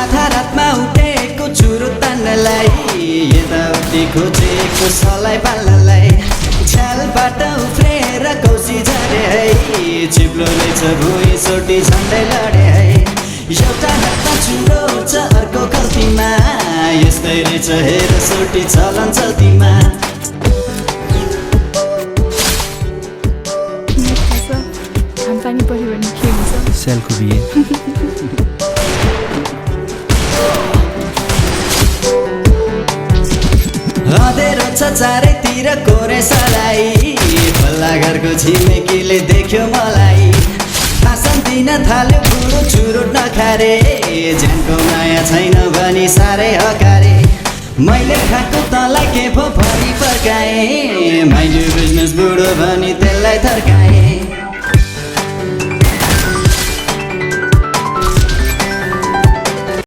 आधा रातमा उठेको चुरो तान्नलाई यताउति खोजेको सलाई बाल्नलाई छ्यालबाट उफ्रेर कौसी झरे है चिप्लोले छ भुइँ सोटी झन्डै लडे है एउटा हातमा चुरो छ अर्को खल्तीमा यस्तै रहेछ हेर सोटी चलन चल्तीमा पानी पर्यो भने के हुन्छ सेलको बिहे अँधेरो छ चारैतिर कोरे सलाई पल्ला घरको छिमेकीले देख्यो मलाई भाषण दिन थाल्यो बुढो चुरो नखारे ज्यानको माया छैन भनी साह्रै हकारे मैले खाएको तँलाई के भो भरि फर्काएँ माइन्ड बिजनेस बुढो भनी त्यसलाई थर्काएँ